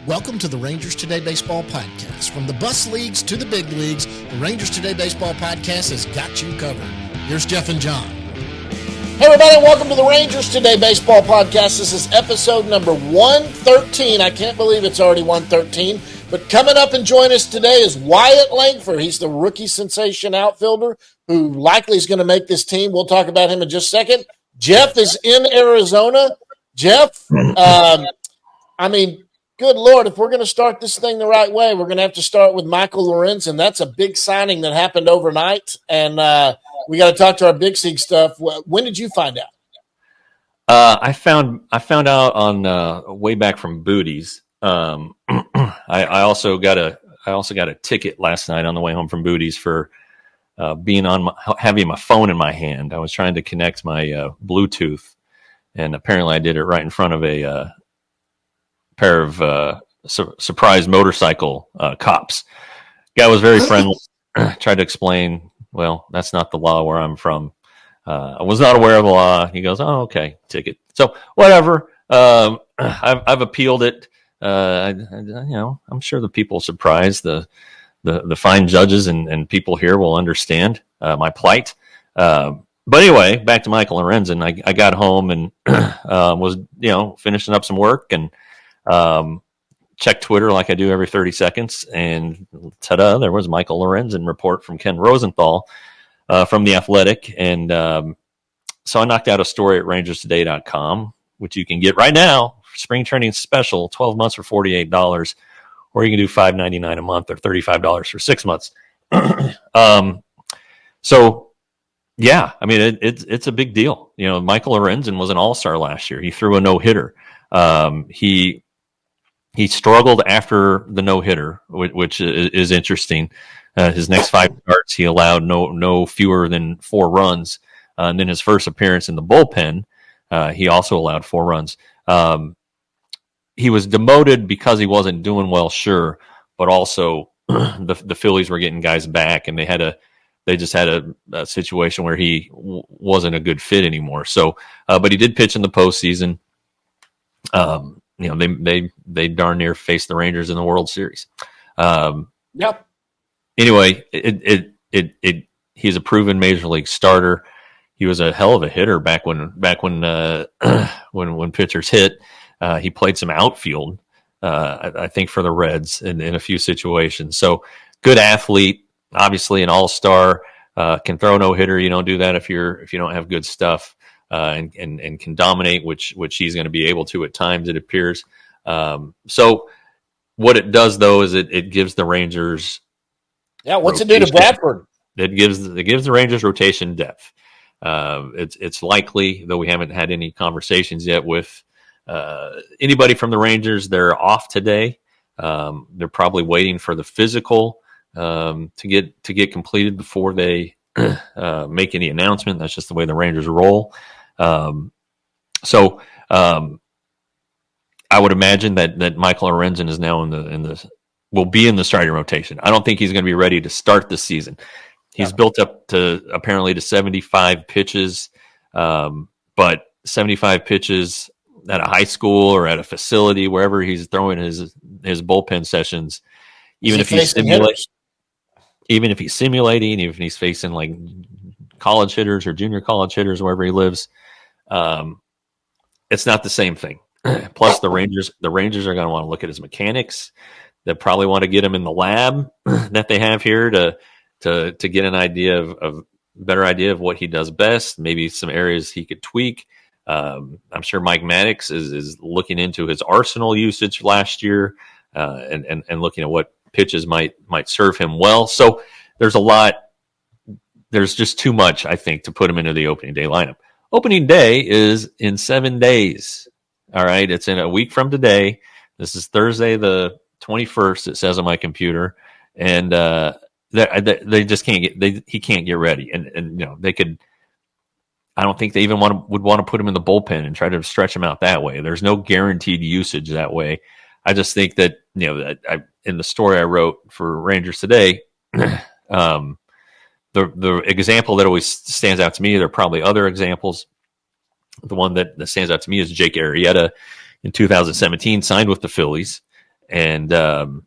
Welcome to the Rangers Today Baseball Podcast. From the bus leagues to the big leagues, the Rangers Today Baseball Podcast has got you covered. Here's Jeff and John. Hey everybody, welcome to the Rangers Today Baseball Podcast. This is episode number 113. I can't believe it's already 113. But coming up and joining us today is Wyatt Langford. He's the rookie sensation outfielder who likely is going to make this team. We'll talk about him in just a second. Jeff is in Arizona. Jeff, good Lord, if we're going to start this thing the right way, we're going to have to start with Michael Lorenzen. That's a big signing that happened overnight, and we got to talk to our big league stuff. When did you find out? I found out on way back from Booties. I also got a ticket last night on the way home from Booties for having my phone in my hand. I was trying to connect my Bluetooth, and apparently I did it right in front of a pair of surprise motorcycle cops. Guy was very friendly. Tried to explain, well, that's not the law where I'm from. I was not aware of the law. He goes, oh, okay, ticket. So whatever. I've appealed it. I'm sure the people surprised, the fine judges and people here will understand my plight. But anyway, back to Michael Lorenzen. I got home and was finishing up some work and check Twitter like I do every 30 seconds, and ta-da, there was Michael Lorenzen report from Ken Rosenthal from The Athletic. And so I knocked out a story at rangerstoday.com, which you can get right now. Spring training special, 12 months for $48, or you can do $5.99 a month or $35 for 6 months. So yeah, I mean, it's a big deal. Michael Lorenzen was an all-star last year. He threw a no-hitter. He struggled after the no-hitter, which is interesting. His next 5 starts, he allowed no fewer than 4 runs. And then his first appearance in the bullpen, he also allowed 4 runs. He was demoted because he wasn't doing well, sure, but also the Phillies were getting guys back, and they just had a situation where he wasn't a good fit anymore. So, but he did pitch in the postseason. They darn near faced the Rangers in the World Series. Yep. Anyway, he's a proven major league starter. He was a hell of a hitter back when pitchers hit. He played some outfield, I think, for the Reds in a few situations. So good athlete, obviously an all-star, can throw no hitter. You don't do that if you don't have good stuff. And can dominate, which he's going to be able to at times, it appears. So what it does, though, is it gives the Rangers. Yeah, what's it do to Bradford? It gives the Rangers rotation depth. It's likely, though we haven't had any conversations yet with anybody from the Rangers. They're off today. They're probably waiting for the physical to get completed before they make any announcement. That's just the way the Rangers roll. So I would imagine that Michael Lorenzen is now will be in the starting rotation. I don't think he's going to be ready to start the season. He's built up to 75 pitches, but 75 pitches at a high school or at a facility, wherever he's throwing his bullpen sessions, even if he's simulating, even if he's facing like college hitters or junior college hitters, wherever he lives, it's not the same thing. Plus, the Rangers are going to want to look at his mechanics. They probably want to get him in the lab that they have here to get an idea of better idea of what he does best. Maybe some areas he could tweak. I'm sure Mike Maddox is looking into his arsenal usage last year and looking at what pitches might serve him well. So there's a lot. There's just too much, I think, to put him into the opening day lineup. Opening day is in 7 days. All right. It's in a week from today. This is Thursday, the 21st, it says on my computer. And they just can't he can't get ready. And they could, I don't think they even would want to put him in the bullpen and try to stretch him out that way. There's no guaranteed usage that way. I just think that, in the story I wrote for Rangers Today, the example that always stands out to me, there are probably other examples. The one that stands out to me is Jake Arrieta in 2017 signed with the Phillies and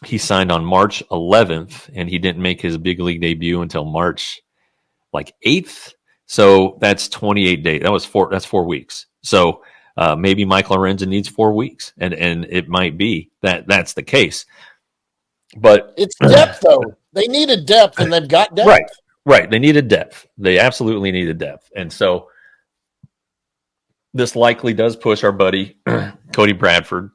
he signed on March 11th, and he didn't make his big league debut until March 8th. So that's 28 days. That's 4 weeks. So maybe Mike Lorenzen needs 4 weeks, and it might be that that's the case. But it's depth, though. They needed depth, and they've got depth. Right. They needed depth. They absolutely needed depth. And so this likely does push our buddy Cody Bradford,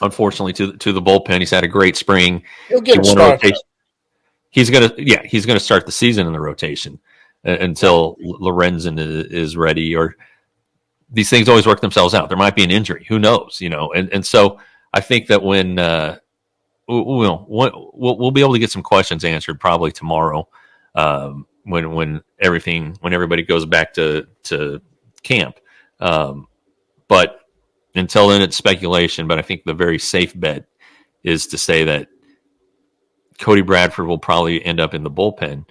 unfortunately, to the bullpen. He's had a great spring. He'll get a start. He's gonna start the season in the rotation until Lorenzen is ready, or these things always work themselves out. There might be an injury. Who knows? And so I think that when we'll be able to get some questions answered probably tomorrow, when everybody goes back to camp. But until then, it's speculation. But I think the very safe bet is to say that Cody Bradford will probably end up in the bullpen.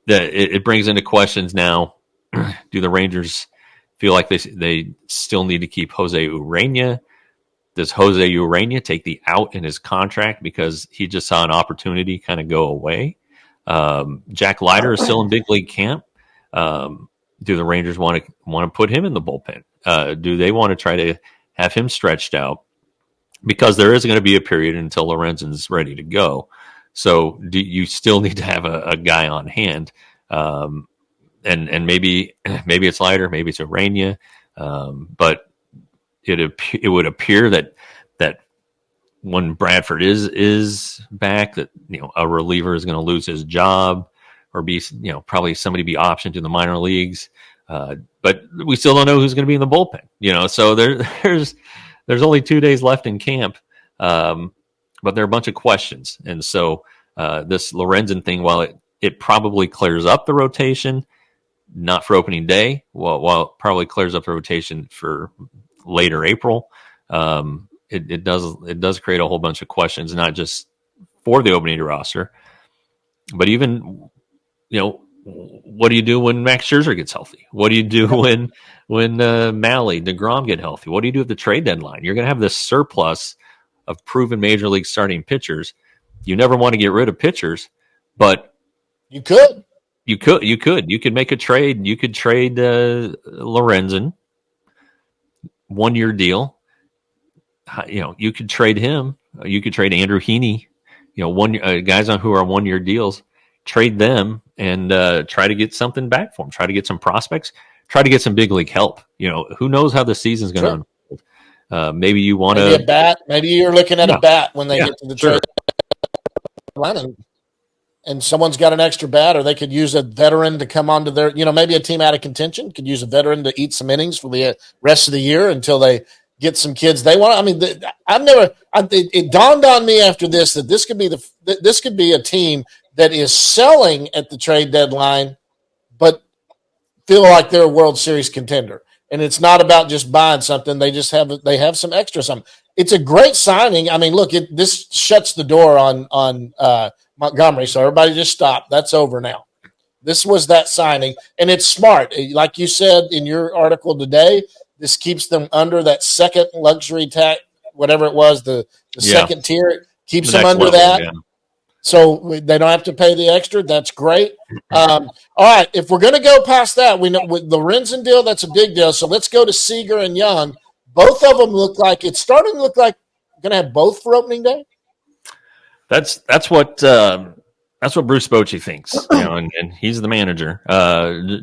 It brings into questions now. Do the Rangers feel like they still need to keep Jose Urena? Does Jose Urena take the out in his contract because he just saw an opportunity kind of go away? Jack Leiter is still in big league camp. Do the Rangers want to put him in the bullpen? Do they want to try to have him stretched out? Because there is going to be a period until Lorenzen's ready to go. So do you still need to have a guy on hand? And maybe it's Leiter, maybe it's Urena, but it would appear that when Bradford is back, that a reliever is going to lose his job, or be probably somebody be optioned to the minor leagues. But we still don't know who's going to be in the bullpen. So there's only 2 days left in camp, but there are a bunch of questions. And so this Lorenzen thing, while it probably clears up the rotation, not for opening day, while it probably clears up the rotation for later April, it does create a whole bunch of questions, not just for the opening day roster, but even what do you do when Max Scherzer gets healthy? What do you do when Malley, DeGrom get healthy? What do you do at the trade deadline? You're going to have this surplus of proven major league starting pitchers. You never want to get rid of pitchers, but you could make a trade. You could trade Lorenzen, 1 year deal. You could trade him. You could trade Andrew Heaney. Guys who are 1 year deals. Trade them and try to get something back for them. Try to get some prospects. Try to get some big league help. Who knows how the season's going to unfold. Maybe you want a bat. Maybe you're looking at a bat when they get to the trade line, and someone's got an extra bat, or they could use a veteran to come onto their. Maybe a team out of contention could use a veteran to eat some innings for the rest of the year until they get some kids they want. I mean, it dawned on me after this that this could be a team that is selling at the trade deadline, but feel like they're a World Series contender. And it's not about just buying something. They have some extra something. It's a great signing. I mean, look, this shuts the door on Montgomery. So everybody just stop. That's over now. This was that signing, and it's smart. Like you said in your article today, this keeps them under that second luxury tax, whatever it was, the second tier. It keeps them under level, that. Yeah. So they don't have to pay the extra. That's great. All right, if we're going to go past that, we know with the Lorenzen deal, that's a big deal. So let's go to Seager and Young. Both of them it's starting to look like going to have both for opening day. That's what Bruce Bochy thinks, and he's the manager.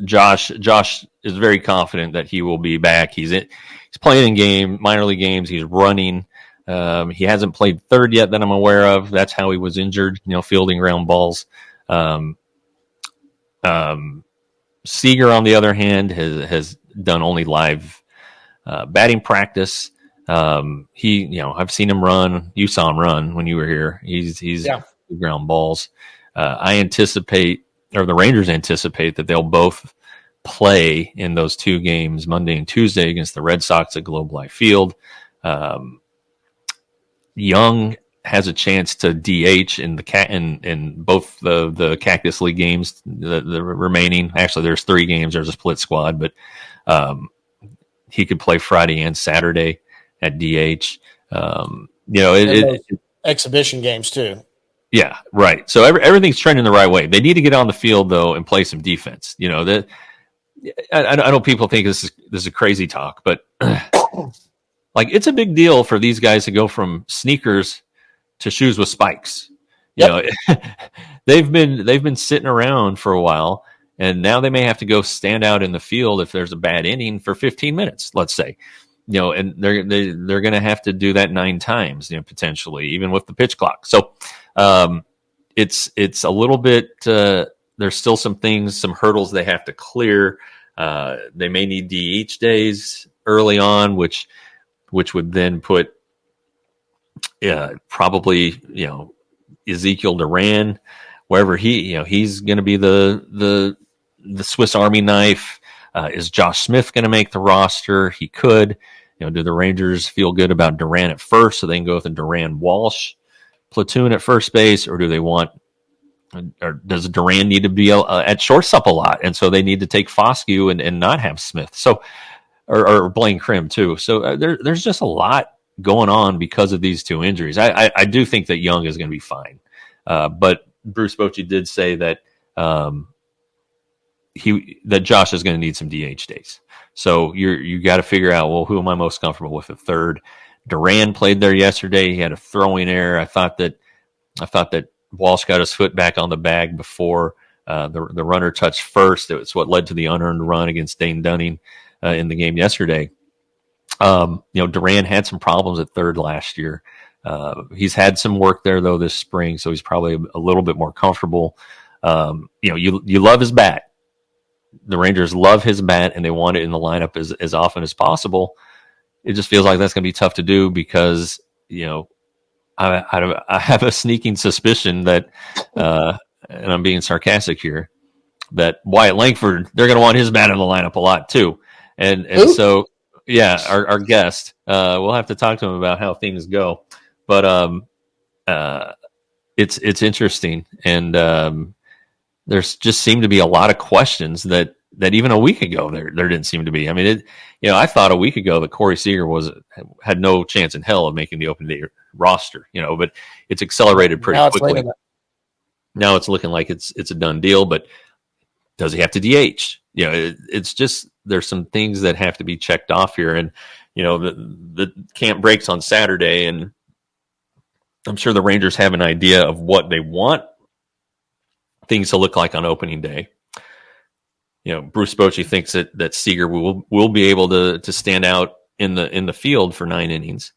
Josh is very confident that he will be back. He's playing in minor league games. He's running. He hasn't played third yet that I'm aware of. That's how he was injured, fielding ground balls. Seager, on the other hand, has done only live batting practice. I've seen him run. You saw him run when you were here. He's ground balls. I anticipate, or the Rangers anticipate, that they'll both play in those 2 games, Monday and Tuesday, against the Red Sox at Globe Life Field. Young has a chance to DH in both the Cactus League games, the remaining. Actually, there's 3 games. There's a split squad, but he could play Friday and Saturday at DH. Exhibition games too. Yeah, right. So everything's trending the right way. They need to get on the field though and play some defense. That I know people think this is crazy talk, but like it's a big deal for these guys to go from sneakers to shoes with spikes. Yep. They've been sitting around for a while, and now they may have to go stand out in the field if there's a bad inning for 15 minutes, let's say. And they're going to have to do that 9 times, potentially, even with the pitch clock. So it's a little bit. There's still some hurdles they have to clear. They may need DH days early on, which would then put probably Ezekiel Duran wherever he's going to be the Swiss Army knife. Is Josh Smith going to make the roster? He could. Do the Rangers feel good about Duran at first, so they can go with a Duran-Walsh platoon at first base, or do they want? Or does Duran need to be at shortstop a lot, and so they need to take Foscue and not have Smith? So, or Blaine Crim too. So there's just a lot going on because of these 2 injuries. I do think that Young is going to be fine, but Bruce Bochy did say that that Josh is going to need some DH days. So you got to figure out, well, who am I most comfortable with at third? Duran played there yesterday. He had a throwing error. I thought that Walsh got his foot back on the bag before the runner touched first. It's what led to the unearned run against Dane Dunning in the game yesterday. Duran had some problems at third last year. He's had some work there though this spring, so he's probably a little bit more comfortable. You love his bat. The Rangers love his bat, and they want it in the lineup as often as possible. It just feels like that's going to be tough to do because I have a sneaking suspicion that, and I'm being sarcastic here, that Wyatt Langford, they're going to want his bat in the lineup a lot too. And so, yeah, our guest, we'll have to talk to him about how things go. But it's interesting, and there's just seemed to be a lot of questions that even a week ago there didn't seem to be. I mean, I thought a week ago that Corey Seager had no chance in hell of making the opening day roster, but it's accelerated pretty quickly. Now it's looking like it's a done deal, but does he have to DH? It's just there's some things that have to be checked off here, and the camp breaks on Saturday, and I'm sure the Rangers have an idea of what they want things to look like on opening day. Bruce Bochy thinks that Seager will be able to stand out in the field for 9 innings.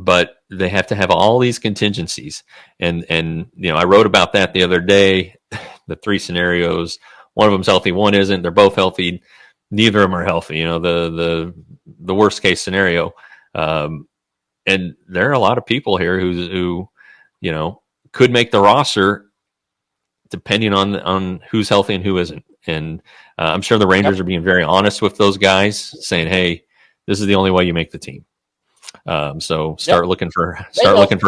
But they have to have all these contingencies. And I wrote about that the other day, the 3 scenarios. One of them's healthy, one isn't. They're both healthy. Neither of them are healthy. The worst case scenario. And there are a lot of people here who could make the roster depending on who's healthy and who isn't. And I'm sure the Rangers are being very honest with those guys, saying, hey, this is the only way you make the team. So start looking for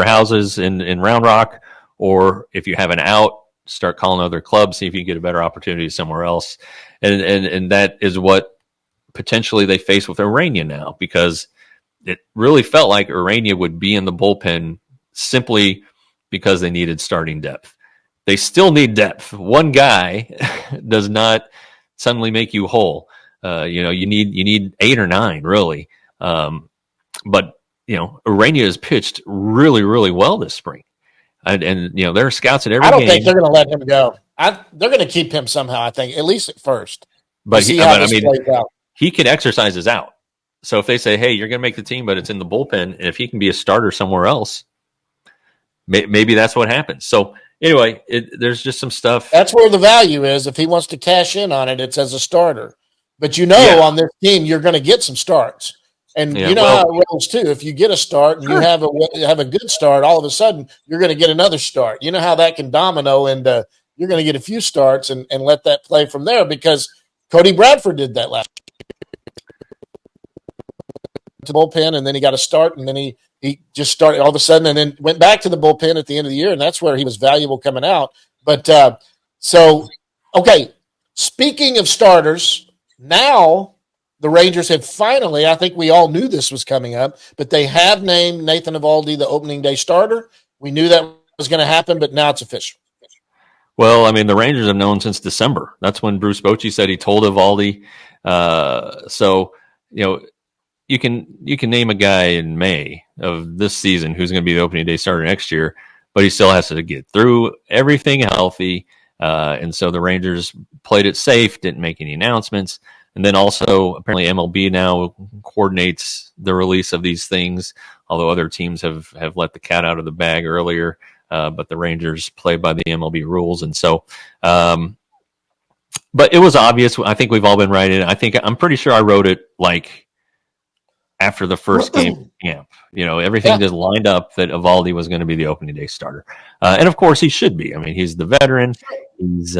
houses in Round Rock, or if you have an out, start calling other clubs, see if you can get a better opportunity somewhere else. And that is what potentially they face with Urania now, because it really felt like Urania would be in the bullpen simply because they needed starting depth. They still need depth. One guy does not suddenly make you whole. You need 8 or 9 really. But Urania has pitched really, really well this spring, and there are scouts at every game. I don't think they're going to let him go. They're going to keep him somehow, I think, at least at first. But he can exercise his out. So if they say, hey, you're going to make the team, but it's in the bullpen, and if he can be a starter somewhere else, maybe that's what happens. So anyway, there's just some stuff. That's where the value is. If he wants to cash in on it, it's as a starter. But on this team, you're going to get some starts. And how it rolls too. If you get a start and you have a good start, all of a sudden you're going to get another start. You know how that can domino, and you're going to get a few starts and let that play from there, because Cody Bradford did that last year. To the bullpen, and then he got a start, and then he just started all of a sudden, and then went back to the bullpen at the end of the year, and that's where he was valuable coming out. But speaking of starters, now the Rangers have finally, I think we all knew this was coming up, but they have named Nathan Eovaldi the opening day starter. We knew that was going to happen, but now it's official. Well, I mean, the Rangers have known since December. That's when Bruce Bochy said he told Eovaldi. So, you can name a guy in May of this season who's going to be the opening day starter next year, but he still has to get through everything healthy. And so the Rangers played it safe, didn't make any announcements. And then also, apparently, MLB now coordinates the release of these things, although other teams have let the cat out of the bag earlier. But the Rangers play by the MLB rules. And so, but it was obvious. I think we've all been writing it. I'm pretty sure I wrote it like after the first game of camp. Everything just lined up that Eovaldi was going to be the opening day starter. And of course he should be. I mean, he's the veteran. He's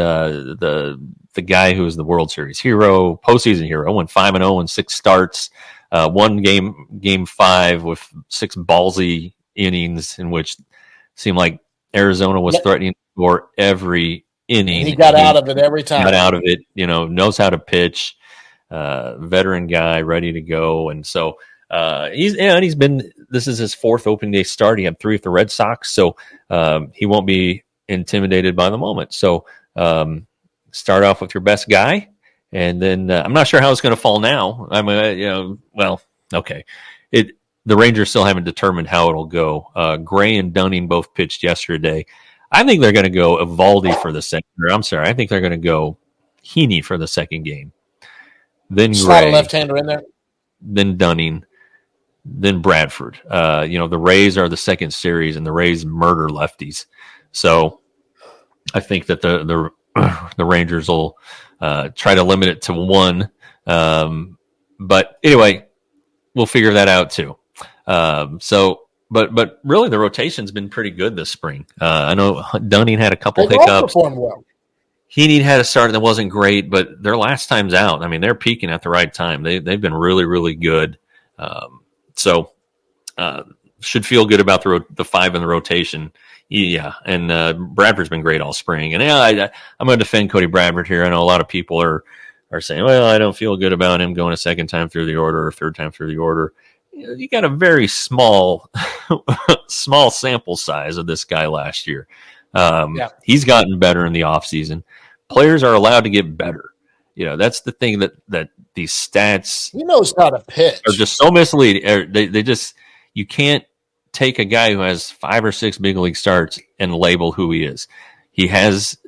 the guy who is the World Series hero, postseason hero, went 5-0 in 6 starts, won game 5 with 6 ballsy innings in which it seemed like Arizona was threatening for every inning. He got out of it every time. Got out of it, knows how to pitch, veteran guy, ready to go. And so he's been, this is his 4th opening day start. He had 3 with the Red Sox, so he won't be intimidated by the moment. So start off with your best guy, and then I'm not sure how it's going to fall now. I mean, okay. The Rangers still haven't determined how it'll go. Gray and Dunning both pitched yesterday. I think they're going to go Eovaldi for the second. I think they're going to go Heaney for the second game. Then Slide Gray, a left-hander in there. Then Dunning, then Bradford. The Rays are the second series, and the Rays murder lefties. So I think that the Rangers will try to limit it to 1. But anyway, we'll figure that out too. But really, the rotation's been pretty good this spring. I know Dunning had a couple hiccups. All performed well. Heaney had a start that wasn't great, but their last time's out. I mean, they're peaking at the right time. They've been really, really good. So should feel good about the 5 in the rotation. Yeah, and Bradford's been great all spring. And I'm going to defend Cody Bradford here. I know a lot of people are saying, well, I don't feel good about him going a second time through the order or third time through the order. You got a very small sample size of this guy last year. He's gotten better in the offseason. Players are allowed to get better. That's the thing that these stats, he knows how to pitch, are just so misleading. They just, you can't take a guy who has 5 or 6 big league starts and label who he is. He is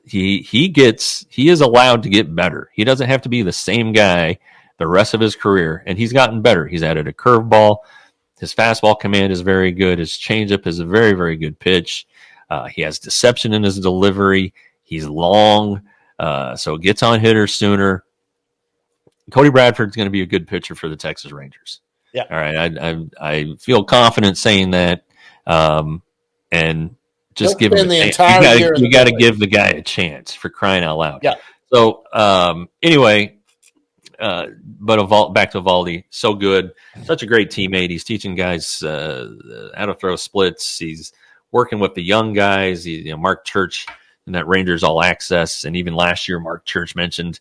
allowed to get better. He doesn't have to be the same guy the rest of his career, and he's gotten better. He's added a curveball. His fastball command is very good. His changeup is a very, very good pitch. He has deception in his delivery. He's long, so gets on hitters sooner. Cody Bradford's going to be a good pitcher for the Texas Rangers. Yeah. All right. I feel confident saying that, and just give him the entire year. You got to give the guy a chance, for crying out loud. Yeah. So anyway. But back to Eovaldi, so good, such a great teammate. He's teaching guys how to throw splits. He's working with the young guys. Mark Church and that Rangers All Access, and even last year, Mark Church mentioned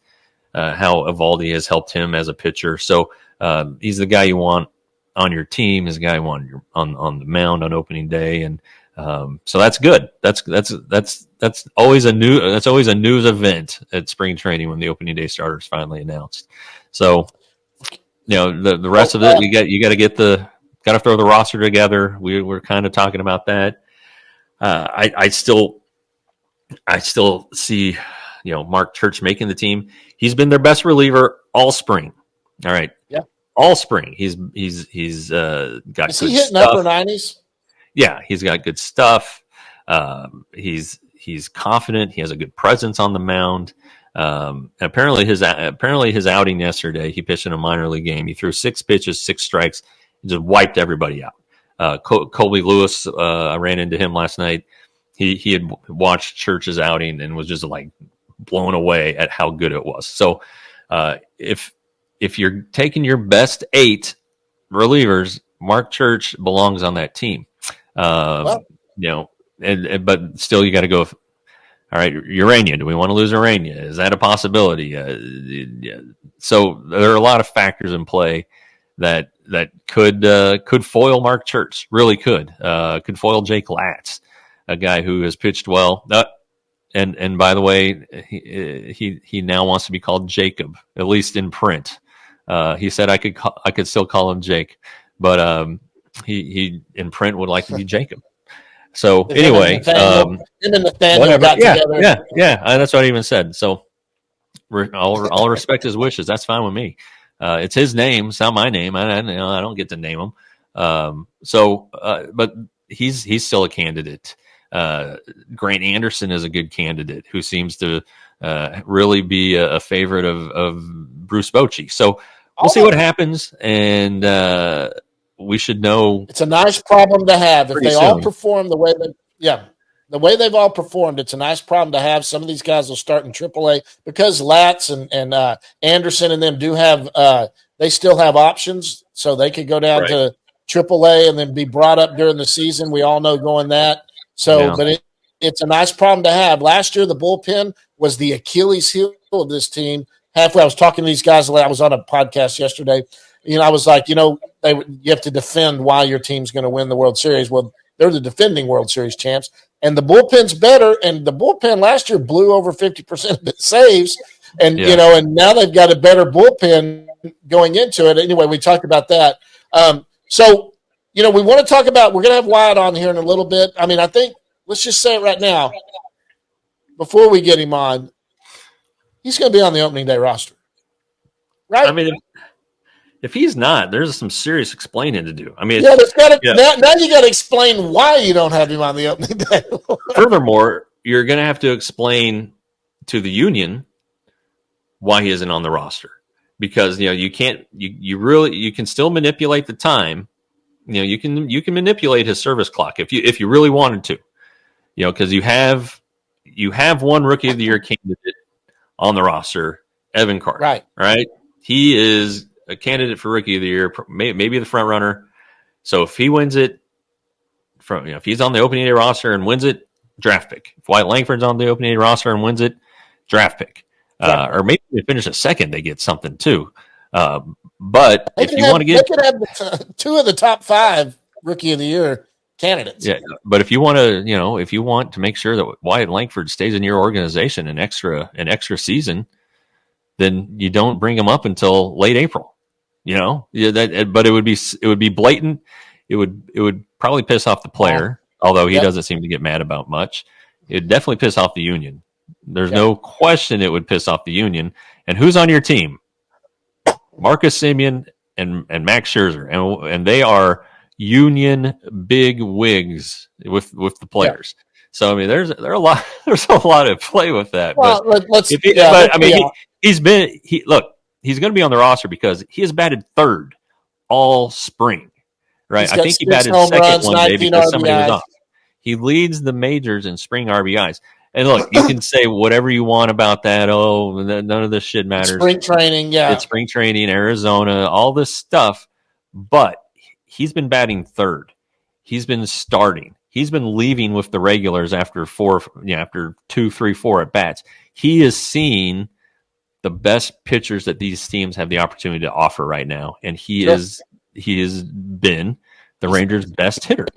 how Eovaldi has helped him as a pitcher. So he's the guy you want on your team. He's the guy you want on the mound on opening day, and so that's good. That's always a news event at spring training when the opening day starter is finally announced. So, the rest of it, you got to throw the roster together. We're kind of talking about that. I still see, Mark Church making the team. He's been their best reliever all spring. All right. Yeah. All spring. He's got is good he hitting stuff. upper 90s? Yeah, he's got good stuff. He's confident. He has a good presence on the mound. And apparently his outing yesterday, he pitched in a minor league game. He threw 6 pitches, 6 strikes, and just wiped everybody out. Colby Lewis, I ran into him last night. He had watched Church's outing and was just like blown away at how good it was. So if you're taking your best 8 relievers, Mark Church belongs on that team. But still you got to go. All right, Urania. Do we want to lose Urania? Is that a possibility? So there are a lot of factors in play that could foil Mark Church. Really could foil Jake Latz, a guy who has pitched well. And by the way, he now wants to be called Jacob, at least in print. He said I could still call him Jake, but he in print would like to be Jacob. So anyway, him and Nathaniel whatever. got together. Yeah. That's what I even said. So I'll respect his wishes. That's fine with me. It's his name. It's not my name. I don't get to name him. But he's still a candidate. Grant Anderson is a good candidate who seems to really be a favorite of Bruce Bochy. So we'll see what happens, and we should know. It's a nice problem to have if they soon. all perform the way the way they've all performed. It's a nice problem to have. Some of these guys will start in AAA because Latz and Anderson and them do have they still have options, so they could go down to AAA and then be brought up during the season. We all know going that. So, but it's a nice problem to have. Last year, the bullpen was the Achilles heel of this team. Halfway, I was talking to these guys. I was on a podcast yesterday. I was like, you have to defend why your team's going to win the World Series. Well, they're the defending World Series champs, and the bullpen's better. And the bullpen last year blew over 50% of its saves, and and now they've got a better bullpen going into it. Anyway, we talked about that. So we want to talk about. We're going to have Wyatt on here in a little bit. I mean, I think let's just say it right now, before we get him on, he's going to be on the opening day roster, right? I mean, if he's not, there's some serious explaining to do. I mean, now you got to explain why you don't have him on the opening day. Furthermore, you're going to have to explain to the union why he isn't on the roster, because you can't. You can still manipulate the time. You can manipulate his service clock if you really wanted to. Because you have one Rookie of the Year candidate on the roster, Evan Carter. Right. He is a candidate for Rookie of the Year, maybe the front runner. So if he wins it, if he's on the opening day roster and wins it, draft pick. If Wyatt Langford's on the opening day roster and wins it, draft pick. Or maybe if they finish a second, they get something too. But if you want to get, they could have two of the top 5 Rookie of the Year candidates. Yeah, but if you want to, make sure that Wyatt Langford stays in your organization an extra season, then you don't bring him up until late April. But it would be blatant. It would probably piss off the player, although he doesn't seem to get mad about much. It'd definitely piss off the union. There's no question it would piss off the union. And who's on your team? Marcus Semien and Max Scherzer, and they are union big wigs with the players. Yeah. So I mean, there's a lot at play with that. Well, he's going to be on the roster because he has batted third all spring, right? I think he batted second one day because somebody was off. He leads the majors in spring RBIs. And look, you can say whatever you want about that. Oh, none of this shit matters. Spring training, yeah. It's spring training, Arizona, all this stuff. But he's been batting third. He's been starting. He's been leaving with the regulars after 2, 3, 4 at bats. He is seeing the best pitchers that these teams have the opportunity to offer right now, and he has been the Rangers' best hitter.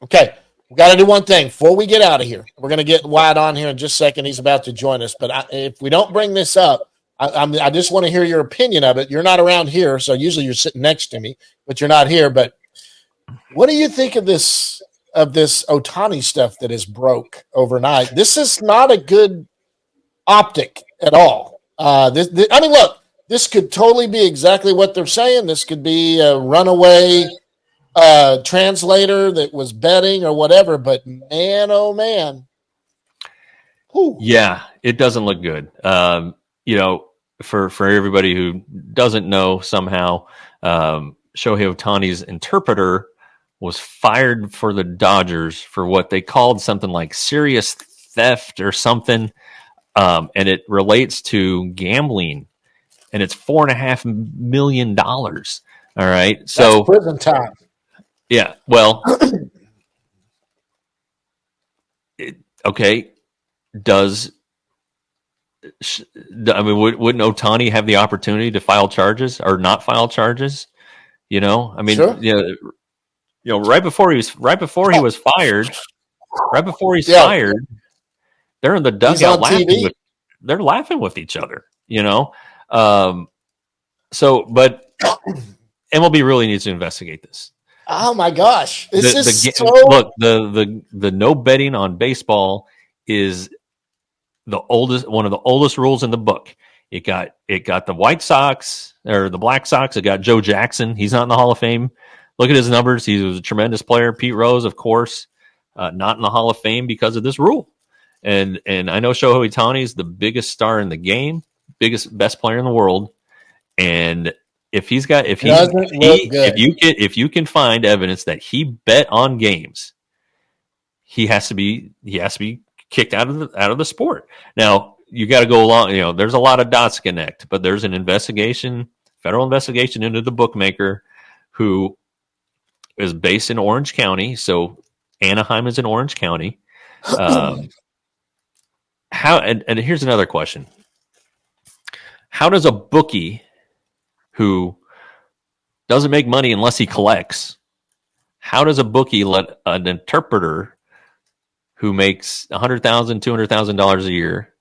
Okay. We got to do one thing before we get out of here. We're going to get Wyatt on here in just a second. He's about to join us. But if we don't bring this up, I just want to hear your opinion of it. You're not around here, so usually you're sitting next to me, but you're not here. But what do you think of this Otani stuff that is broke overnight? This is not a good optic at all. Look, this could totally be exactly what they're saying. This could be a runaway translator that was betting or whatever, but man, oh man. Whew. Yeah, it doesn't look good. For everybody who doesn't know, somehow Shohei Otani's interpreter was fired for the Dodgers for what they called something like serious theft or something. And it relates to gambling, and it's $4.5 million. All right. So that's prison time. Yeah, well, okay. Does I mean, wouldn't Otani have the opportunity to file charges or not file charges? I mean, Sure. right before he was fired, right before he's Yeah. fired, they're in the He's dugout on TV. they're laughing with each other. But MLB really needs to investigate this. Oh my gosh. This is so. Look, the no betting on baseball is one of the oldest rules in the book. It got the White Sox or the Black Sox. It got Joe Jackson. He's not in the Hall of Fame. Look at his numbers. He was a tremendous player. Pete Rose, of course, not in the Hall of Fame because of this rule. And I know Shohei Otani is the biggest star in the game, best player in the world. And if you can find evidence that he bet on games, he has to be kicked out of the sport. Now you got to go along. There's a lot of dots to connect, but there's an federal investigation into the bookmaker who is based in Orange County. So Anaheim is in Orange County. And here's another question: how does a bookie who doesn't make money unless he collects, how does a bookie let an interpreter who makes $100,000, $200,000 a year,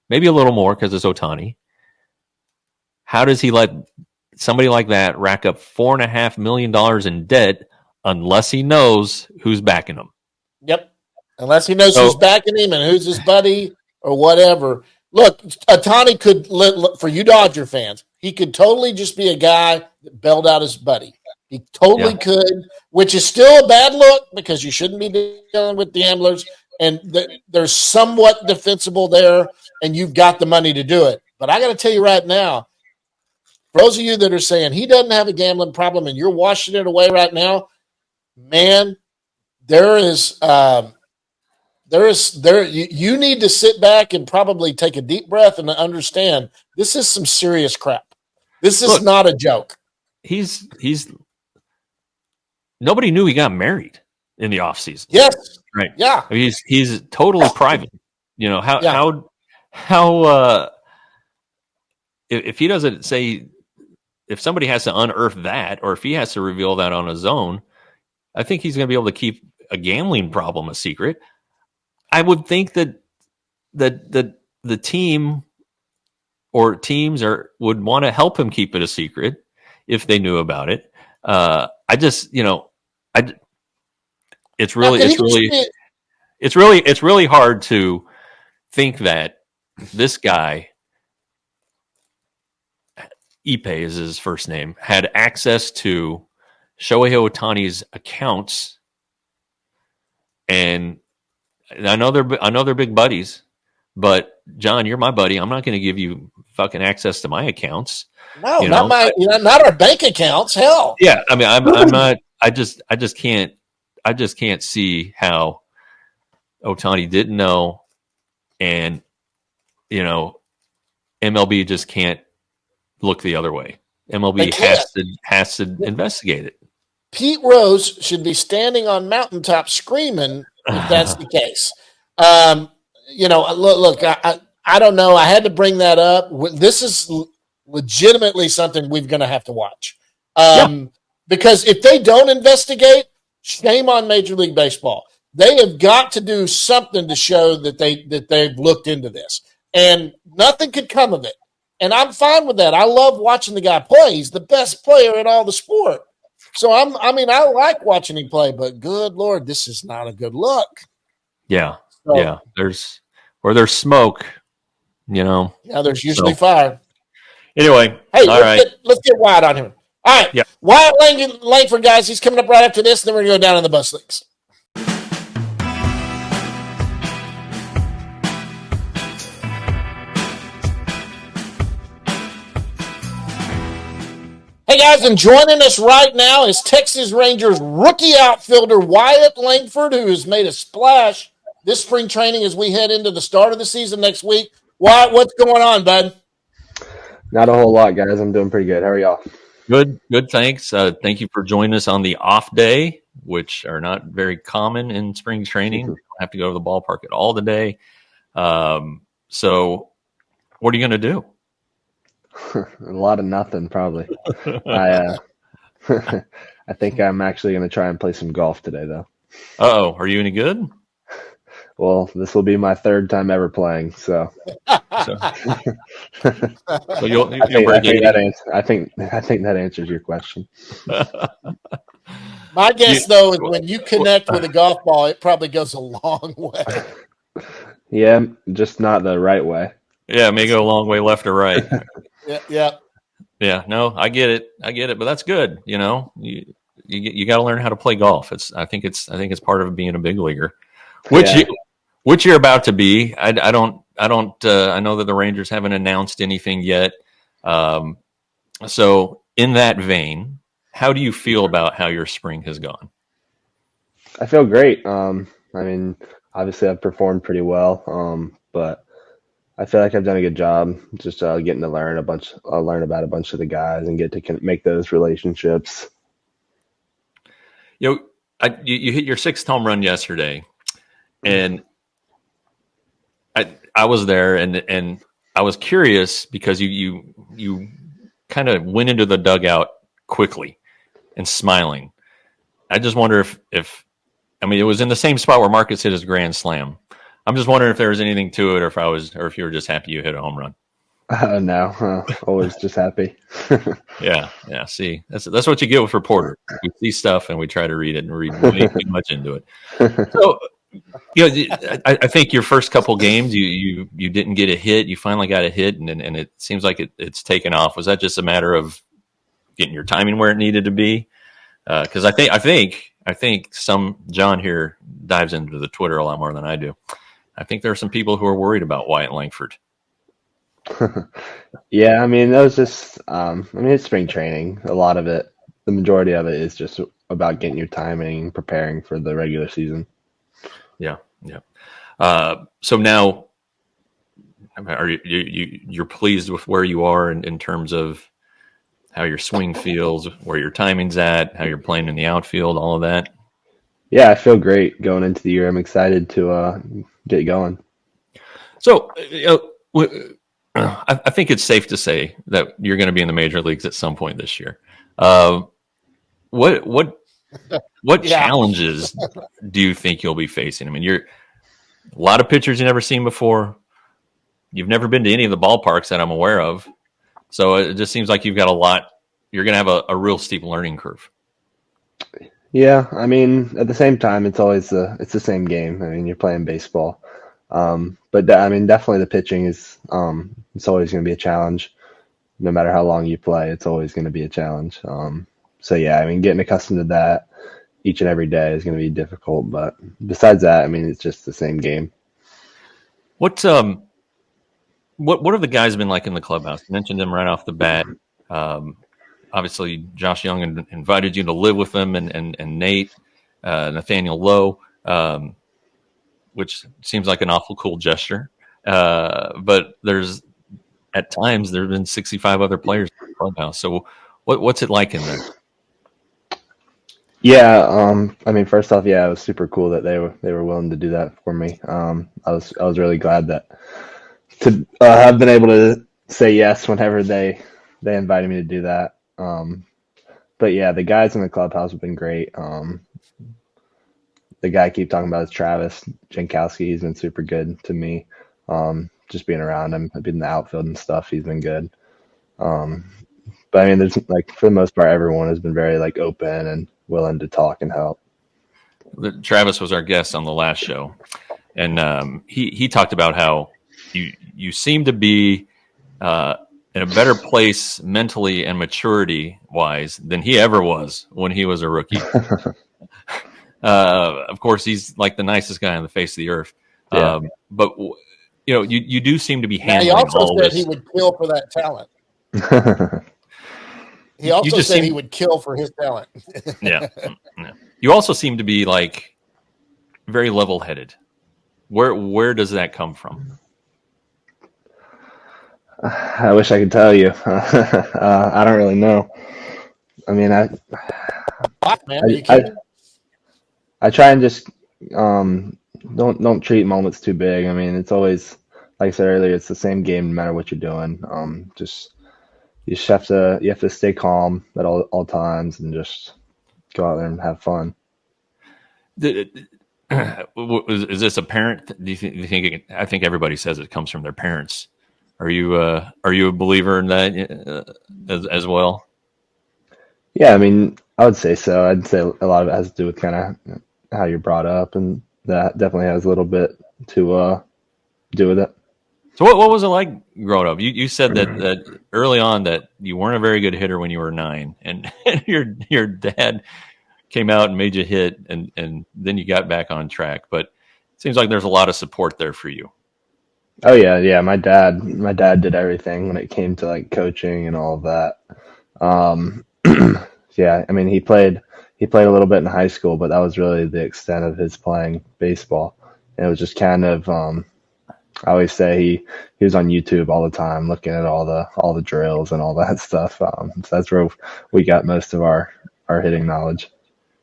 maybe a little more because it's Otani, how does he let somebody like that rack up $4.5 million in debt unless he knows who's backing him? Yep. Unless he knows who's backing him and who's his buddy or whatever. Look, Otani could, for you Dodger fans, he could totally just be a guy that bailed out his buddy. He totally could, which is still a bad look because you shouldn't be dealing with gamblers. And there's somewhat defensible there, and you've got the money to do it. But I got to tell you right now, for those of you that are saying he doesn't have a gambling problem and you're washing it away right now, man, you need to sit back and probably take a deep breath and understand this is some serious crap. This is not a joke. He's nobody knew he got married in the off season. Yes. Right. Yeah. I mean, he's totally private. How if he doesn't say, if somebody has to unearth that, or if he has to reveal that on his own, I think he's going to be able to keep a gambling problem a secret. I would think that the team or teams would want to help him keep it a secret if they knew about it. It's really hard to think that this guy, Ipe is his first name, had access to Shohei Otani's accounts, and I know they're big buddies, but John, you're my buddy. I'm not going to give you fucking access to my accounts. No, not our bank accounts. Hell. Yeah, I mean, I'm not. I just can't see how Otani didn't know, and MLB just can't look the other way. MLB has to investigate it. Pete Rose should be standing on mountaintop screaming if that's the case. Look, I don't know. I had to bring that up. This is legitimately something we're going to have to watch. Because if they don't investigate, shame on Major League Baseball. They have got to do something to show that they've looked into this. And nothing could come of it. And I'm fine with that. I love watching the guy play. He's the best player in all the sport. So I like watching him play, but good Lord, this is not a good look. Yeah. So, yeah. There's smoke, Yeah, there's usually fire. Anyway. Hey, let's get Wyatt on here. All right. Yeah. Wyatt Langford, guys, he's coming up right after this, and then we're going to go down in the bus leagues. Hey, guys, and joining us right now is Texas Rangers rookie outfielder Wyatt Langford, who has made a splash this spring training as we head into the start of the season next week. Wyatt, what's going on, bud? Not a whole lot, guys. I'm doing pretty good. How are y'all? Good, thanks. Thank you for joining us on the off day, which are not very common in spring training. You don't have to go to the ballpark at all today. So What are you going to do? A lot of nothing, probably. I I think I'm actually going to try and play some golf today, though. Uh-oh, are you any good? Well, this will be my third time ever playing, so So, so I you'll break 80. I think that answers your question. My You- guess, though, is when you connect with a golf ball, it probably goes a long way. Yeah, just not the right way. yeah, it may go a long way left or right. Yeah. Yeah, no, I get it, but that's good. You got to learn how to play golf. I think it's part of being a big leaguer, which Yeah. which you're about to be. I don't. I know that the Rangers haven't announced anything yet. So in that vein, how do you feel about how your spring has gone? I feel great. I mean, obviously I've performed pretty well, but I feel like I've done a good job just getting to learn about a bunch of the guys and get to make those relationships. You hit your sixth home run yesterday, and I was there, and I was curious because you kind of went into the dugout quickly and smiling. I just wonder if I mean, it was in the same spot where Marcus hit his grand slam. I'm just wondering if there was anything to it, or if you were just happy you hit a home run. No, always just happy. Yeah. See, that's what you get with reporters. We see stuff and we try to read it and read way too much into it. So, I think your first couple games, you didn't get a hit. You finally got a hit, and it seems like it's taken off. Was that just a matter of getting your timing where it needed to be? Because I think some John here dives into the Twitter a lot more than I do. I think there are some people who are worried about Wyatt Langford. Yeah, I mean, that was just, it's spring training. A lot of it, the majority of it is just about getting your timing, preparing for the regular season. Yeah. So now, are you're pleased with where you are in terms of how your swing feels, where your timing's at, how you're playing in the outfield, all of that? Yeah, I feel great going into the year. I'm excited to get going. So, I think it's safe to say that you're going to be in the major leagues at some point this year. What Yeah. challenges do you think you'll be facing? I mean, you're a lot of pitchers you've never seen before. You've never been to any of the ballparks that I'm aware of. So it just seems like you've got a lot. You're going to have a real steep learning curve. Yeah, I mean, at the same time, it's the same game. I mean, you're playing baseball. I mean, definitely the pitching is it's always going to be a challenge. No matter how long you play, it's always going to be a challenge. So yeah, I mean, getting accustomed to that each and every day is going to be difficult. But besides that, I mean, it's just the same game. What have the guys been like in the clubhouse? You mentioned them right off the bat. Obviously, Josh Young invited you to live with them, and Nate, Nathaniel Lowe, which seems like an awful cool gesture. But at times there have been 65 other players in the clubhouse. So what's it like in there? Yeah, I mean, first off, yeah, it was super cool that they were willing to do that for me. I was really glad to have been able to say yes whenever they invited me to do that. But yeah, the guys in the clubhouse have been great. The guy I keep talking about is Travis Jankowski. He's been super good to me. Just being around him, I've been in the outfield and stuff. He's been good. But I mean, there's like for the most part, everyone has been very like open and willing to talk and help. Travis was our guest on the last show, and he talked about how you seem to be in a better place mentally and maturity wise than he ever was when he was a rookie. Of course, he's like the nicest guy on the face of the earth. Yeah. But you do seem to be handling He also all said this. he would kill for that talent. He also said he would kill for his talent. Yeah. You also seem to be like very level-headed. Where does that come from? I wish I could tell you. I don't really know. I mean, I try and just don't treat moments too big. I mean, it's always like I said earlier, it's the same game no matter what you're doing. You just have to stay calm at all times and just go out there and have fun. Is this a parent? Do you think? I think everybody says it comes from their parents. Are you a believer in that as well? Yeah, I mean, I would say so. I'd say a lot of it has to do with kind of how you're brought up, and that definitely has a little bit to do with it. So what was it like growing up? You said that early on that you weren't a very good hitter when you were 9, and your dad came out and made you hit, and then you got back on track. But it seems like there's a lot of support there for you. Oh yeah. My dad did everything when it came to like coaching and all of that. Yeah, I mean he played a little bit in high school, but that was really the extent of his playing baseball. And it was just kind of I always say he was on YouTube all the time looking at all the drills and all that stuff. So that's where we got most of our hitting knowledge.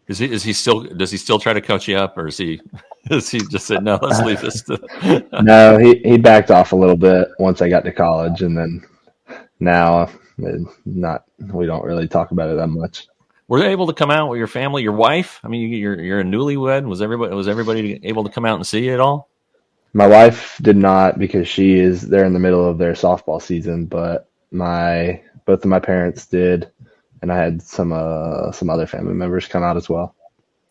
Does he still try to coach you up, or does he just say no? Let's leave this to No, he backed off a little bit once I got to college, and then now we don't really talk about it that much. Were they able to come out with your family, your wife? I mean, you're a newlywed. Was everybody able to come out and see you at all? My wife did not because they're in the middle of their softball season, but both of my parents did, and I had some other family members come out as well.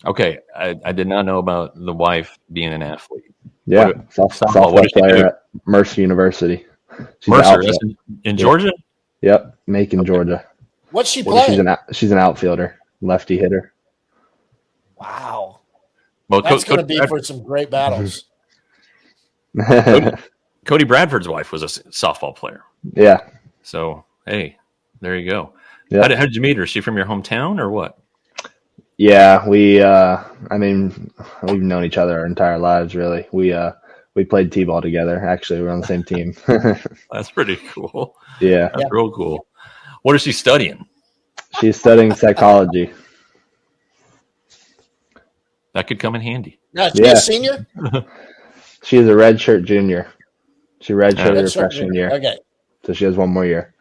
Okay, I did not know about the wife being an athlete. Yeah, softball player at Mercer University. She's Mercer, that's in Georgia? Yep, Macon, Georgia. What's she playing? She's an outfielder, lefty hitter. Wow. Well, that's going to be for some great battles. Cody Bradford's wife was a softball player. Yeah. So, hey, there you go. Yep. How did you meet her? Is she from your hometown or what? Yeah, I mean, we've known each other our entire lives, really. We played t-ball together. Actually, we're on the same team. That's pretty cool. Yeah. That's real cool. What is she studying? She's studying psychology. That could come in handy. Now, is she a senior? She is a redshirt junior. She redshirted her freshman year. Okay. So she has one more year.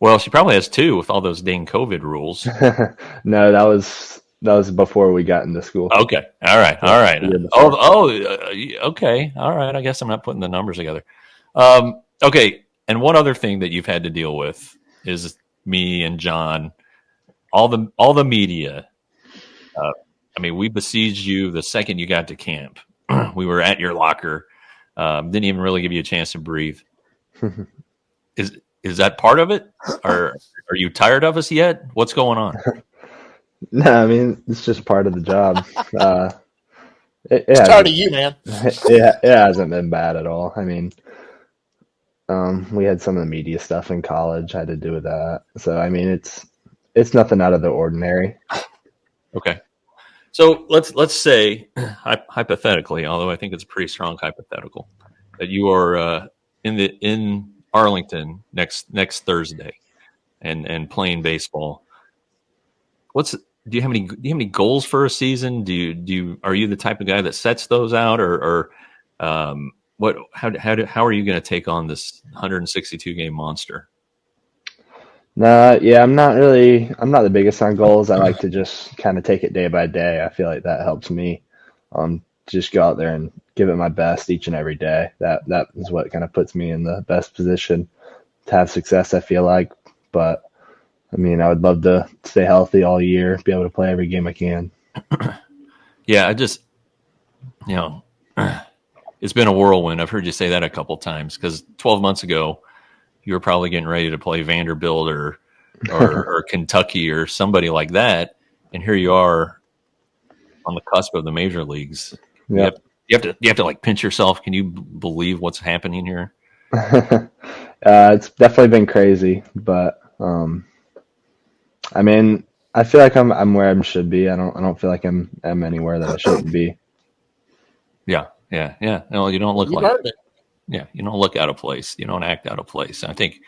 Well, she probably has 2 with all those dang COVID rules. No, that was before we got into school. Okay. All right. Okay. All right. I guess I'm not putting the numbers together. Okay. And one other thing that you've had to deal with is me and John, all the media. I mean, we besieged you the second you got to camp. We were at your locker. Didn't even really give you a chance to breathe. Is that part of it? Or are you tired of us yet? What's going on? No, I mean, it's just part of the job. It's tired of you, man. It hasn't been bad at all. I mean, we had some of the media stuff in college had to do with that. So, I mean, it's nothing out of the ordinary. Okay. So let's say, hypothetically, although I think it's a pretty strong hypothetical, that you are in Arlington next Thursday and playing baseball. Do you have any goals for a season? Are you the type of guy that sets those out, or what? How are you going to take on this 162 game monster? No, yeah, I'm not the biggest on goals. I like to just kind of take it day by day. I feel like that helps me just go out there and give it my best each and every day. That is what kind of puts me in the best position to have success, I feel like. But I mean, I would love to stay healthy all year, be able to play every game I can. Yeah, I just, it's been a whirlwind. I've heard you say that a couple times because 12 months ago, you were probably getting ready to play Vanderbilt or Kentucky or somebody like that, and here you are on the cusp of the major leagues. Yep. You have to like pinch yourself. Can you believe what's happening here? It's definitely been crazy, but I mean, I feel like I'm where I should be. I don't feel like I'm anywhere that I shouldn't be. Yeah. No, you don't look You like earned it. Yeah, you don't look out of place. You don't act out of place. I think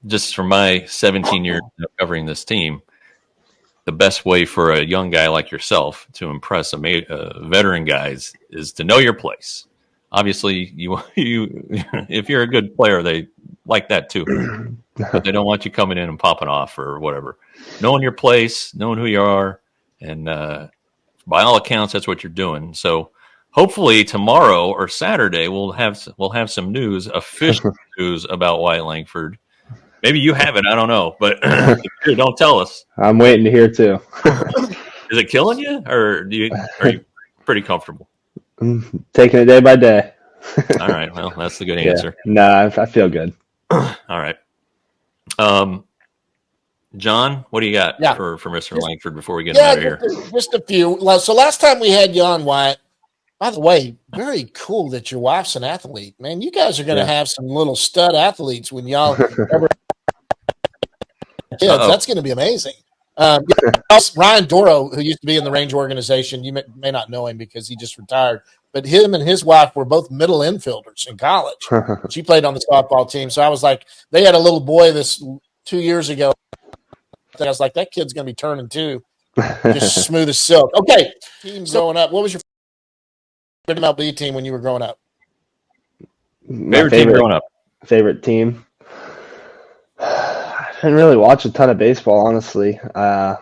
just from my 17 years of covering this team, the best way for a young guy like yourself to impress a veteran guys is to know your place. obviously you if you're a good player, they like that too, but they don't want you coming in and popping off or whatever. Knowing your place, knowing who you are, and by all accounts, that's what you're doing. So hopefully tomorrow or Saturday we'll have some news, official news about Wyatt Langford. Maybe you have it, I don't know, but don't tell us. I'm waiting to hear too. Is it killing you, or are you pretty comfortable? Taking it day by day. All right, well, that's the good answer. No, I feel good. All right. John, what do you got for Mr. Langford before we get him out of here? Just a few. So last time we had you on, Wyatt, by the way, very cool that your wife's an athlete. Man, you guys are going to have some little stud athletes when y'all ever kids. That's going to be amazing. Ryan Doro, who used to be in the Range organization, you may not know him because he just retired, but him and his wife were both middle infielders in college. She played on the softball team. So I was like, they had a little boy 2 years ago. I was like, that kid's going to be turning too. Just smooth as silk. Okay, teams growing up. What was your favorite MLB team when you were growing up? Favorite team growing up? Favorite team? I didn't really watch a ton of baseball, honestly. I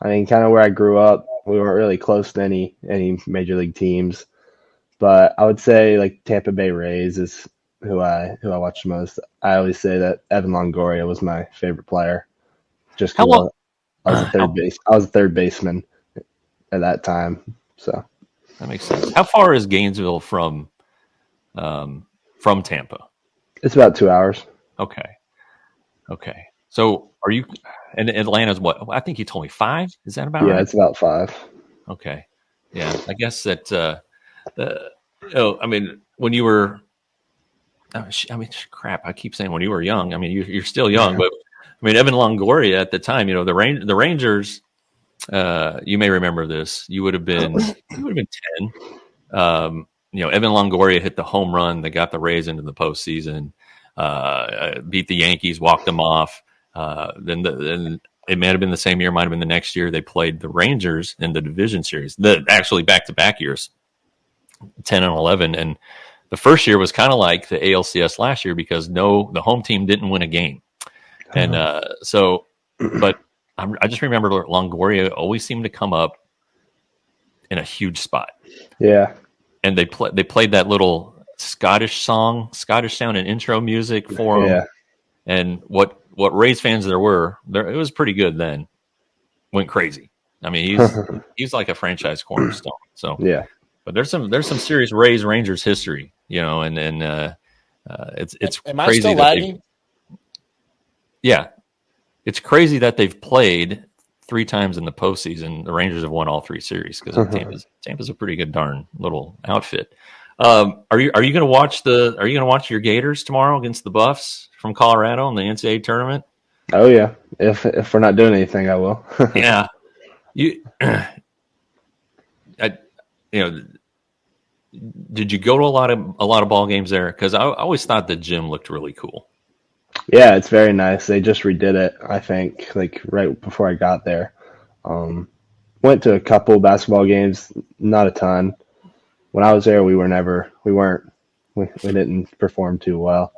mean, kind of where I grew up, we weren't really close to any major league teams. But I would say like Tampa Bay Rays is who I watched most. I always say that Evan Longoria was my favorite player. Just because I was a third baseman at that time, so that makes sense. How far is Gainesville from Tampa? It's about 2 hours. Okay. So are you? And Atlanta's what? I think you told me 5. Is that about right? Yeah, it's about 5. Okay. Yeah, I guess that. I mean, when you were, crap. I keep saying when you were young. I mean, you're still young, but. I mean, Evan Longoria at the time, the Rangers. You may remember this. You would have been 10. Evan Longoria hit the home run that got the Rays into the postseason. Beat the Yankees, walked them off. Then it may have been the same year, might have been the next year. They played the Rangers in the division series. Actually back-to-back years, 10 and 11. And the first year was kind of like the ALCS last year because the home team didn't win a game. And but I just remember Longoria always seemed to come up in a huge spot. Yeah. And they played that little Scottish sound and intro music for him. Yeah. And what Rays fans it was pretty good then. Went crazy. I mean, he's like a franchise cornerstone. So yeah. But there's some serious Rays Rangers history, and it's Am crazy. I still lagging? Yeah, it's crazy that they've played 3 times in the postseason. The Rangers have won all 3 series because Tampa's a pretty good darn little outfit. Are you going to watch your Gators tomorrow against the Buffs from Colorado in the NCAA tournament? Oh yeah, if we're not doing anything, I will. Yeah, did you go to a lot of ball games there? Because I always thought the gym looked really cool. Yeah, it's very nice. They just redid it, I think, like right before I got there. Went to a couple basketball games, not a ton. When I was there, we didn't perform too well,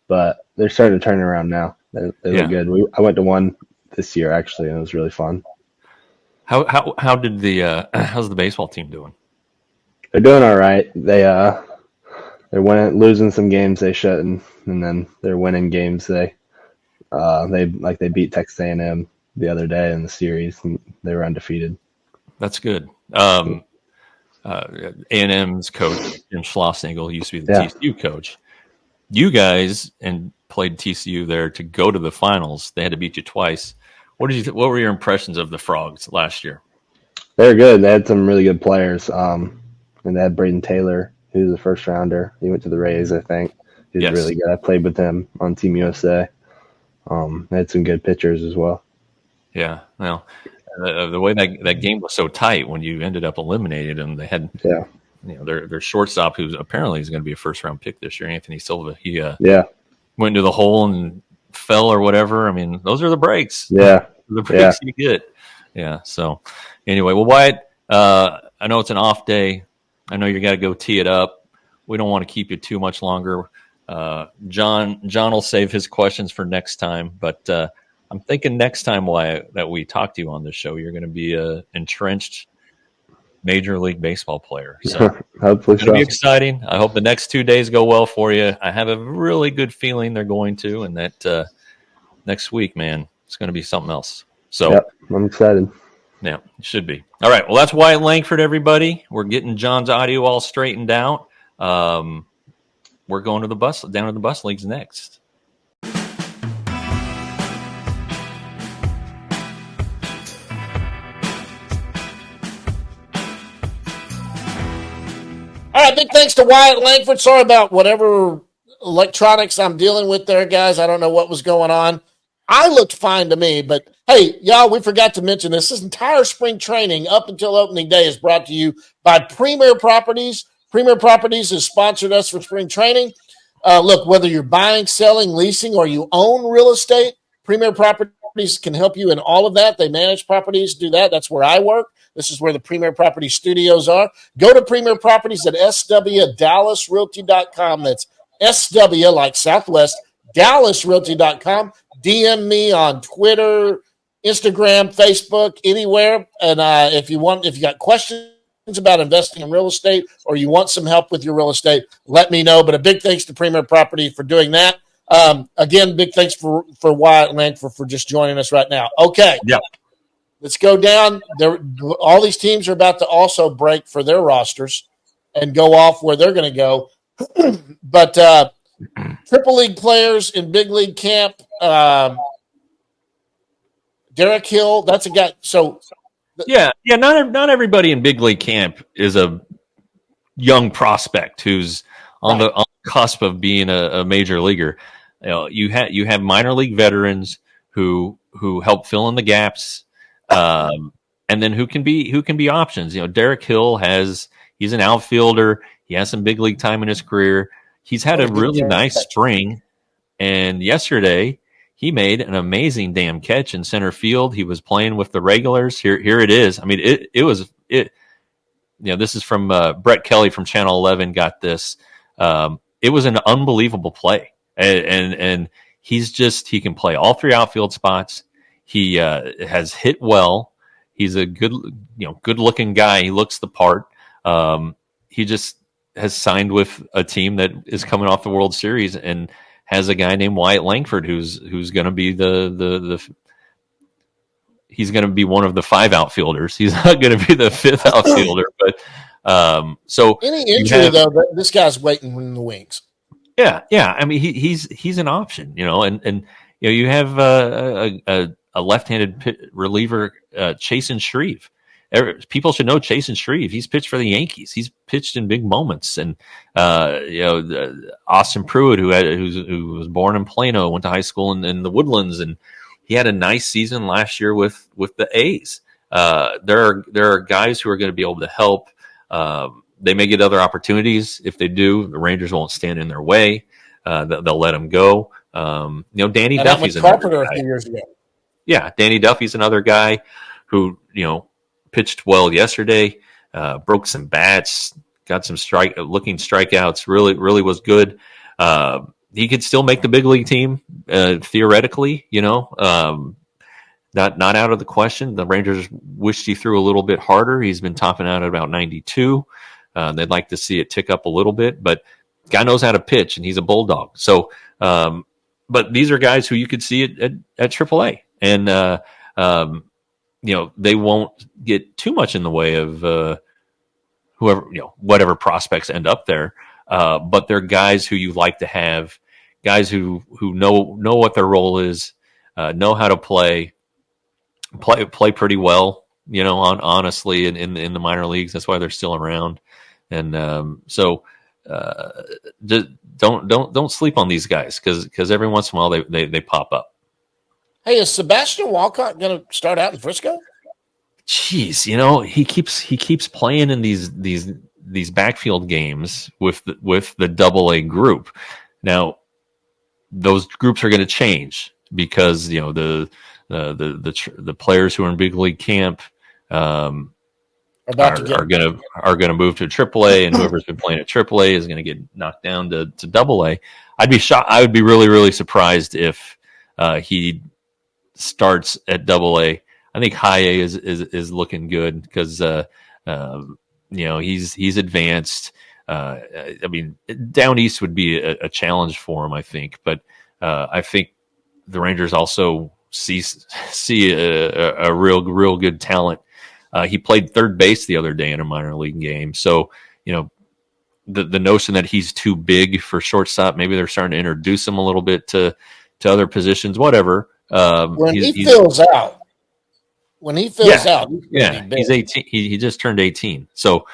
but they're starting to turn it around now. They look good. I went to one this year actually, and it was really fun. How did how's the baseball team doing? They're doing all right. They're losing some games they shouldn't, and then they're winning games they beat Texas A&M the other day in the series, and they were undefeated. That's good. A&M's coach, Jim Schlossnagle, used to be the TCU coach. You guys played TCU there to go to the finals. They had to beat you twice. What were your impressions of the Frogs last year? They're good. They had some really good players. And they had Braden Taylor, who's a first rounder. He went to the Rays, I think. He's really good. I played with him on Team USA. They had some good pitchers as well. Yeah. Well, the way that game was so tight when you ended up eliminating them, they had their shortstop, who apparently is going to be a first round pick this year, Anthony Silva. He went into the hole and fell or whatever. I mean, those are the breaks. Yeah, the breaks you get. Yeah. So anyway, well, Wyatt, I know it's an off day. I know you got to go tee it up. want to keep you too much longer. John will save his questions for next time, but I'm thinking next time that we talk to you on this show, you're going to be a entrenched Major League Baseball player. So hopefully it's going to be exciting. I hope the next 2 days go well for you. I have a really good feeling they're going to, and that next week, man, it's going to be something else. So yep, I'm excited. Yeah, it should be. All right. Well, that's Wyatt Langford, everybody. We're getting John's audio all straightened out. We're going to down to the bus leagues next. All right, big thanks to Wyatt Langford. Sorry about whatever electronics I'm dealing with there, guys. I don't know what was going on. I looked fine to me, but hey, y'all, we forgot to mention this. This entire spring training up until opening day is brought to you by Premier Properties. Premier Properties has sponsored us for spring training. Look, whether you're buying, selling, leasing, or you own real estate, Premier Properties can help you in all of that. They manage properties, do that. That's where I work. This is where the Premier Property Studios are. Go to Premier Properties at swdallasrealty.com. That's SW like Southwest, DallasRealty.com. DM me on Twitter, Instagram, Facebook, anywhere. And if you got questions about investing in real estate or you want some help with your real estate, let me know. But a big thanks to Premier Property for doing that. Again, big thanks for Wyatt Langford for just joining us right now. Okay. Yep. Let's go down. All these teams are about to also break for their rosters and go off where they're going to go. But Triple League players in Big League camp, Derrek Hill, that's a guy. So yeah. Not everybody in Big League camp is a young prospect who's on the cusp of being a major leaguer. You have minor league veterans who help fill in the gaps. And then who can be options? Derrek Hill he's an outfielder. He has some big league time in his career. He's had a really nice spring. And yesterday he made an amazing damn catch in center field. He was playing with the regulars. Here it is. I mean, this is from Brett Kelly from Channel 11 got this. It was an unbelievable play. And he can play all three outfield spots. He has hit well. He's a good-looking guy. He looks the part. He just has signed with a team that is coming off the World Series and has a guy named Wyatt Langford who's going to be he's going to be one of the 5 outfielders. He's not going to be the 5th outfielder. But so any injury though, this guy's waiting in the wings. Yeah. I mean, he's an option, and you have a left-handed reliever, Chason Shrie. People should know Chason Shrie. He's pitched for the Yankees. He's pitched in big moments. And Austin Pruitt, who was born in Plano, went to high school in the Woodlands, and he had a nice season last year with the A's. There are guys who are going to be able to help. They may get other opportunities. If they do, the Rangers won't stand in their way. They'll let them go. Danny Duffy's another guy. A few years ago. Yeah, Danny Duffy's another guy who pitched well yesterday, broke some bats, got some strikeouts. Really was good. He could still make the big league team theoretically. Not out of the question. The Rangers wished he threw a little bit harder. He's been topping out at about 92. They'd like to see it tick up a little bit, but guy knows how to pitch, and he's a bulldog. So, but these are guys who you could see at AAA, and they won't get too much in the way of whatever prospects end up there. But they're guys who you like to have, guys who know what their role is, know how to play pretty well. Honestly, in the minor leagues, that's why they're still around. And so just don't sleep on these guys because every once in a while they pop up. Hey, is Sebastian Walcott going to start out in Frisco? Jeez, he keeps playing in these backfield games with the Double-A group. Now, those groups are going to change because the players who are in big league camp About to get are gonna move to AAA, and whoever's been playing at AAA is gonna get knocked down to AA. I'd be shocked. I would be really, really surprised if he starts at AA. I think high A is looking good because he's advanced. I mean, down east would be a challenge for him, I think. But I think the Rangers also see a real good talent. He played third base the other day in a minor league game, so the notion that he's too big for shortstop, maybe they're starting to introduce him a little bit to other positions, whatever. When he fills out, he's 18. He just turned 18, so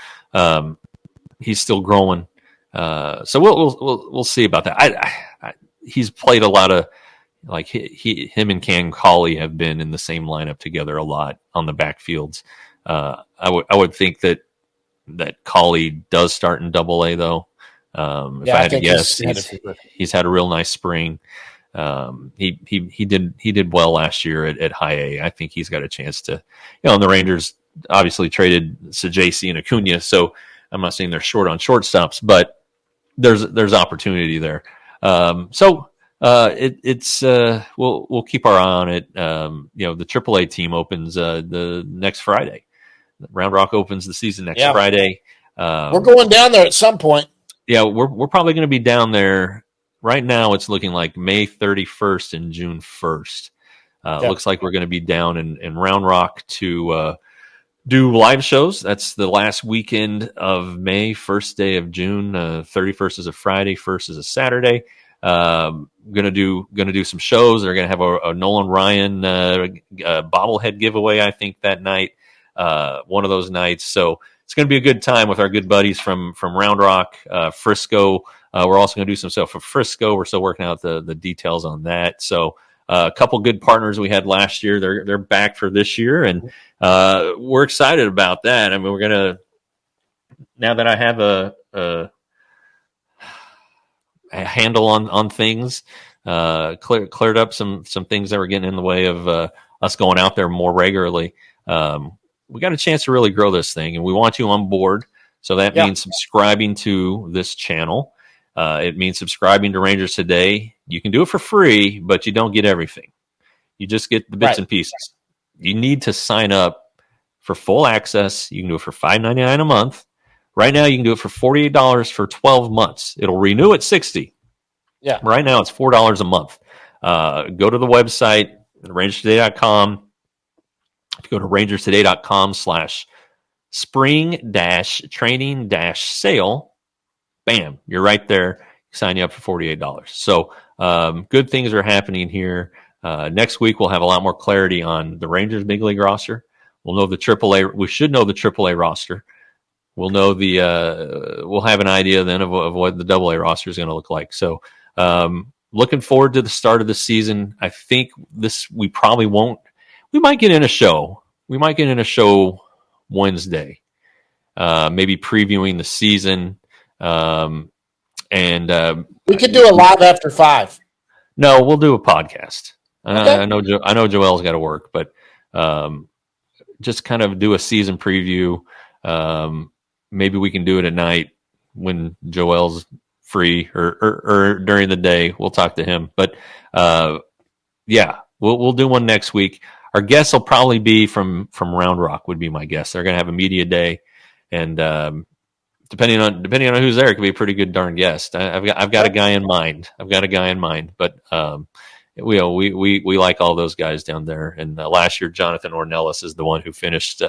he's still growing. So we'll see about that. He's played a lot of, like, him and Cam Cauley have been in the same lineup together a lot on the backfields. I would think that Cauley does start in AA though. If I had to guess, he's had a real nice spring. He did well last year at high A. I think he's got a chance to, and the Rangers obviously traded Seager and Acuna, so I'm not saying they're short on shortstops, but there's opportunity there. So we'll keep our eye on it. The AAA team opens the next Friday. Round Rock opens the season next Friday. We're going down there at some point. Yeah, we're probably going to be down there. Right now, it's looking like May 31st and June 1st. Looks like we're going to be down in Round Rock to do live shows. That's the last weekend of May, first day of June. 31st is a Friday, 1st is a Saturday. Gonna do some shows. They're gonna have a Nolan Ryan bobblehead giveaway, I think, that night. One of those nights. So it's gonna be a good time with our good buddies from Round Rock, Frisco. We're also gonna do some stuff for Frisco. We're still working out the details on that. So a couple good partners we had last year. They're back for this year, and we're excited about that. I mean, we're gonna, now that I have a handle on things, cleared up some things that were getting in the way of us going out there more regularly. We got a chance to really grow this thing, and we want you on board. So that means subscribing to this channel. It means subscribing to Rangers Today. You can do it for free, but you don't get everything. You just get the bits and pieces. You need to sign up for full access. You can do it for $5.99 a month. Right now, you can do it for $48 for 12 months. It'll renew at $60. Yeah. Right now, it's $4 a month. Go to the website, rangerstoday.com. If you go to rangerstoday.com/spring-training-sale, bam, you're right there. Sign you up for $48. So good things are happening here. Next week, we'll have a lot more clarity on the Rangers big league roster. We'll know the AAA. We should know the AAA roster. We'll know we'll have an idea then of what the AA roster is going to look like. So looking forward to the start of the season. I think we probably won't. We might get in a show. We might get in a show Wednesday, maybe previewing the season. And we could do a live after 5. No, we'll do a podcast. Okay. I know Joel's got to work, but just kind of do a season preview. Maybe we can do it at night when Joel's free, or during the day. We'll talk to him. But we'll do one next week. Our guests will probably be from Round Rock, would be my guess. They're going to have a media day, and depending on who's there, it could be a pretty good darn guest. I've got a guy in mind. But we like all those guys down there. And last year, Jonathan Ornelas is the one who finished,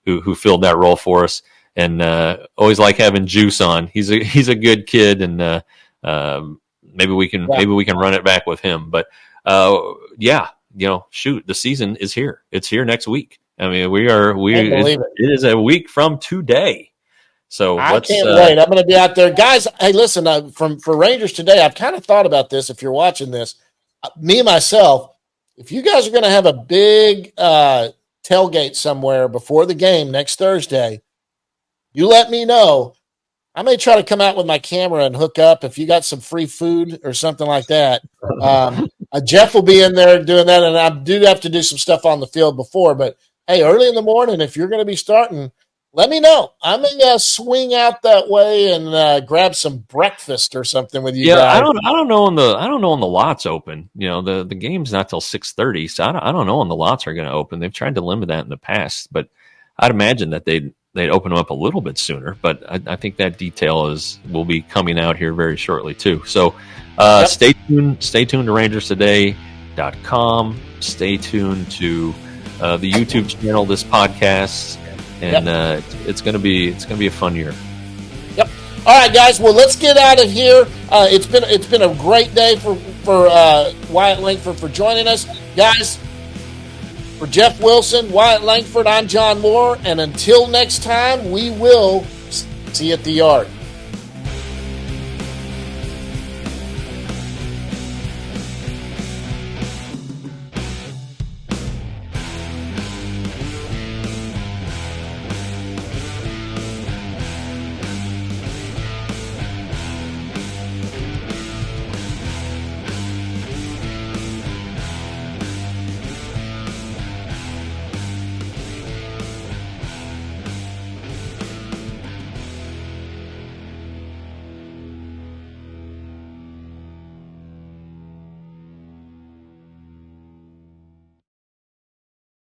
who filled that role for us. And always like having Juice on. He's a good kid, and maybe we can run it back with him. But shoot, the season is here. It's here next week. I mean, it is a week from today. So I can't wait. I'm going to be out there, guys. Hey, listen, for Rangers Today, I've kind of thought about this. If you're watching this, me myself, if you guys are going to have a big tailgate somewhere before the game next Thursday, you let me know. I may try to come out with my camera and hook up if you got some free food or something like that. Jeff will be in there doing that, and I do have to do some stuff on the field before. But, hey, early in the morning, if you're going to be starting, let me know. I may swing out that way and grab some breakfast or something with you guys. I don't know when the lots open. The game's not till 6:30, so I don't know when the lots are going to open. They've tried to limit that in the past, but I'd imagine that they'd open them up a little bit sooner. But I think that detail will be coming out here very shortly too. So stay tuned. Stay tuned to RangersToday.com. Stay tuned to the YouTube channel, this podcast, and it's going to be a fun year. Yep. All right, guys. Well, let's get out of here. It's been a great day for Wyatt Langford for joining us, guys. For Jeff Wilson, Wyatt Langford, I'm John Moore, and until next time, we will see you at the yard.